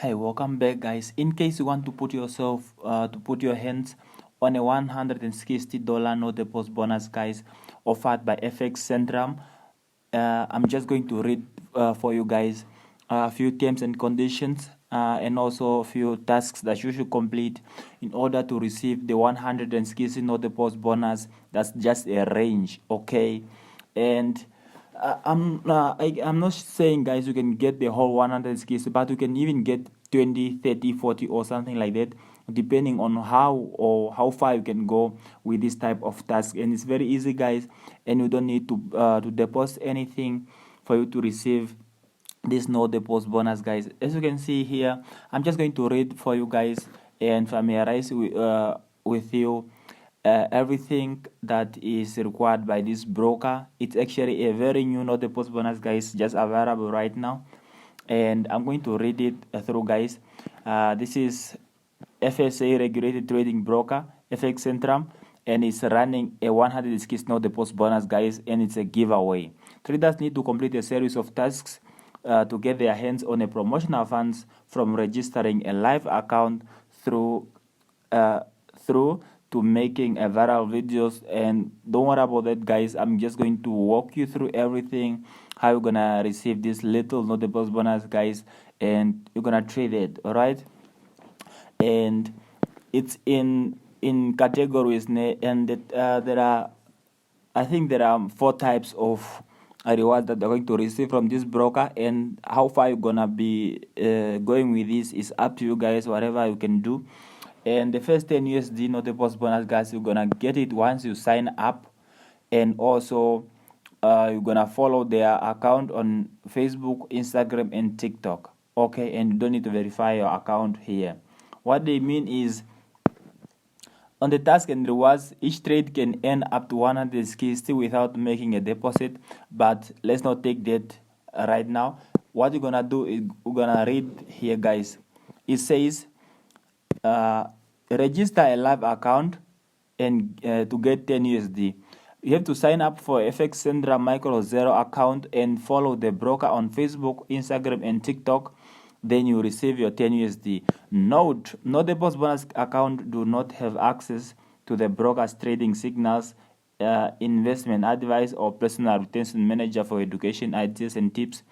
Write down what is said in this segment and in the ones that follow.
Hey, welcome back, guys. In case you want to put your hands on a $160 no deposit bonus, guys, offered by Fxcentrum, I'm just going to read for you guys a few terms and conditions and also a few tasks that you should complete in order to receive the 160 no deposit bonus. That's just a range, okay? And I'm not saying, guys, you can get the whole 100 skills, but you can even get 20, 30, 40 or something like that, depending on how far you can go with this type of task. And it's very easy, guys, and you don't need to deposit anything for you to receive this no deposit bonus, guys. As you can see here, I'm just going to read for you guys and familiarize with you everything that is required by this broker. It's actually a very new no deposit bonus, guys, just available right now, and I'm going to read it through, guys. This is FSA regulated trading broker Fxcentrum, and it's running a 100 skills no deposit bonus, guys, and it's a giveaway. Traders need to complete a series of tasks to get their hands on a promotional funds from registering a live account through to making a viral videos. And don't worry about that, guys. I'm just going to walk you through everything, how you're gonna receive this little no deposit bonus, guys, and you're gonna trade it. All right, and it's in categories, and there are, I think there are 4 types of rewards that they're going to receive from this broker, and how far you're gonna be going with this is up to you, guys. Whatever you can do. And the first 10 USD no deposit bonus, guys, you're gonna get it once you sign up, and also you're gonna follow their account on Facebook, Instagram, and TikTok. Okay, and you don't need to verify your account here. What they mean is, on the task and rewards, each trade can earn up to 160 without making a deposit, but let's not take that right now. What you're gonna do is we're gonna read here, guys. It says register a live account and to get 10 USD. You have to sign up for Fxcentrum Micro Zero account and follow the broker on Facebook, Instagram, and TikTok. Then you receive your 10 USD. Note, no deposit bonus account do not have access to the broker's trading signals, investment advice, or personal retention manager for education, ideas, and tips.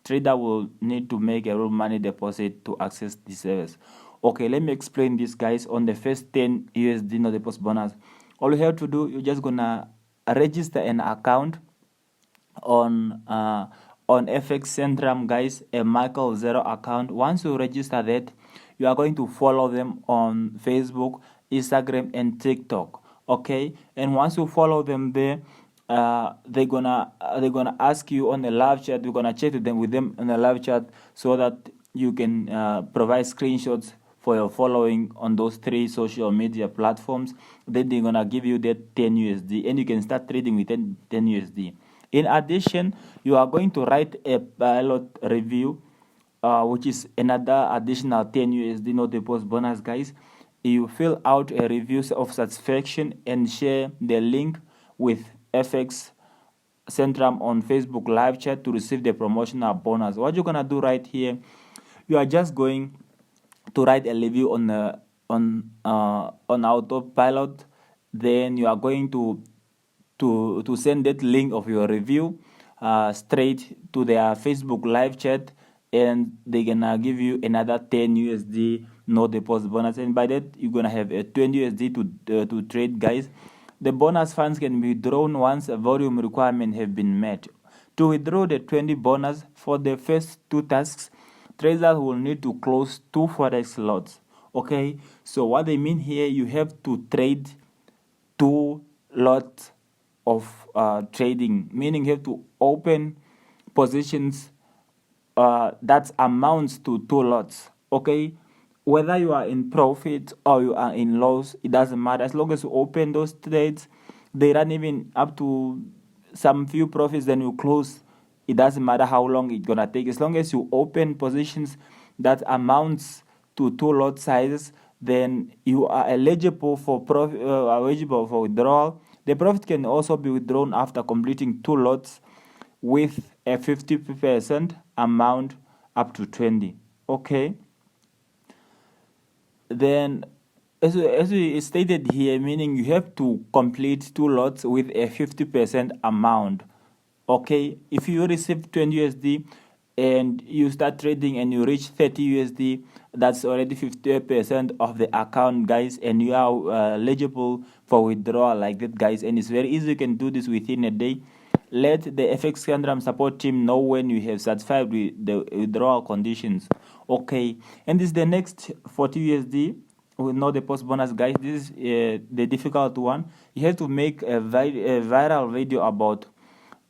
Trader will need to make a real money deposit to access the service. Okay, let me explain this, guys. On the first 10 USD no deposit bonus, all you have to do, you're just gonna register an account on Fxcentrum, guys, a Michael Zero account. Once you register that, you are going to follow them on Facebook, Instagram, and TikTok. Okay, and once you follow them there, they're gonna ask you on the live chat. You're gonna chat with them on the live chat so that you can provide screenshots for your following on those 3 social media platforms. Then they're gonna give you that 10 USD, and you can start trading with 10 USD. In addition, you are going to write a pilot review, which is another additional 10 USD no deposit bonus, guys. You fill out a review of satisfaction and share the link with Fxcentrum on Facebook live chat to receive the promotional bonus. What you're gonna do right here, you are just going to write a review on autopilot. Then you are going to send that link of your review straight to their Facebook live chat, and they're gonna give you another 10 USD no deposit bonus, and by that you're gonna have a 20 USD to trade, guys. The bonus funds can be withdrawn once a volume requirement have been met. To withdraw the 20 bonus for the first 2 tasks, traders will need to close 2 Forex lots. Okay, so what they mean here, you have to trade 2 lots of trading, meaning you have to open positions that amounts to 2 lots. Okay, whether you are in profit or you are in loss, it doesn't matter. As long as you open those trades, they run even up to some few profits, then you close. It doesn't matter how long it's gonna take. As long as you open positions that amounts to 2 lot sizes, then you are eligible for eligible for withdrawal. The profit can also be withdrawn after completing 2 lots with a 50% amount up to 20. Okay, Then as we stated here, meaning you have to complete 2 lots with a 50% amount. Okay, if you receive 20 USD and you start trading and you reach 30 USD, that's already 50% of the account, guys, and you are eligible for withdrawal like that, guys. And it's very easy. You can do this within a day. Let the Fxcentrum support team know when you have satisfied with the withdrawal conditions. Okay, and this is the next 40 USD with no deposit bonus, guys. This is the difficult one. You have to make a viral video about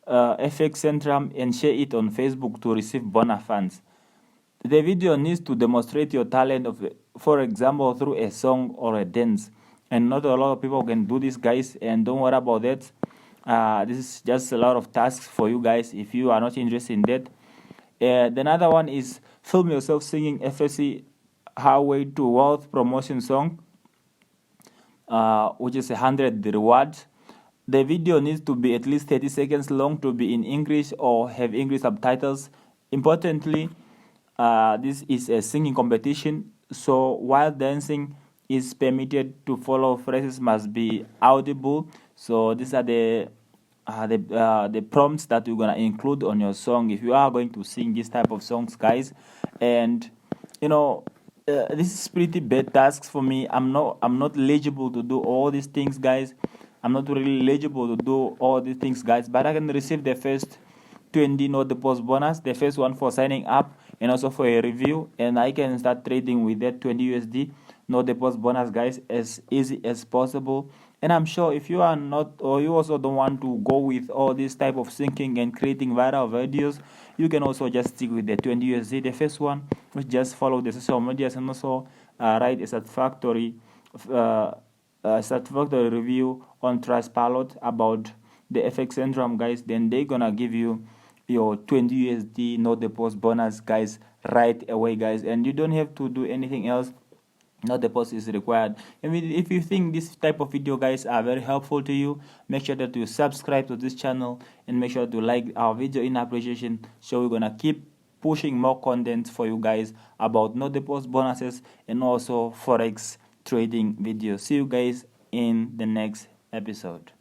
Fxcentrum and share it on Facebook to receive bonus funds. The video needs to demonstrate your talent, for example, through a song or a dance. And not a lot of people can do this, guys, and don't worry about that. This is just a lot of tasks for you guys if you are not interested in that. The another one is film yourself singing FSC Highway to Wealth promotion song, which is 100 rewards. The video needs to be at least 30 seconds long, to be in English or have English subtitles. Importantly, this is a singing competition, so while dancing is permitted, to follow phrases must be audible. So these are the prompts that you're gonna include on your song if you are going to sing this type of songs, guys. And you know, this is pretty bad tasks for me. I'm not eligible to do all these things, guys. I'm not really eligible to do all these things, guys, but I can receive the first 20 no deposit bonus, the first one for signing up and also for a review, and I can start trading with that 20 USD no deposit bonus, guys, as easy as possible. And I'm sure if you are not, or you also don't want to go with all this type of syncing and creating viral videos, you can also just stick with the 20 USD, the first one, which just follow the social medias and also write a satisfactory review on Trustpilot about the Fxcentrum, guys. Then they're gonna give you your 20 USD no deposit bonus, guys, right away, guys, and you don't have to do anything else. No deposit is required. I mean, if you think this type of video, guys, are very helpful to you, make sure that you subscribe to this channel and make sure to like our video in appreciation. So we're gonna keep pushing more content for you guys about no deposit bonuses and also forex trading videos. See you guys in the next episode.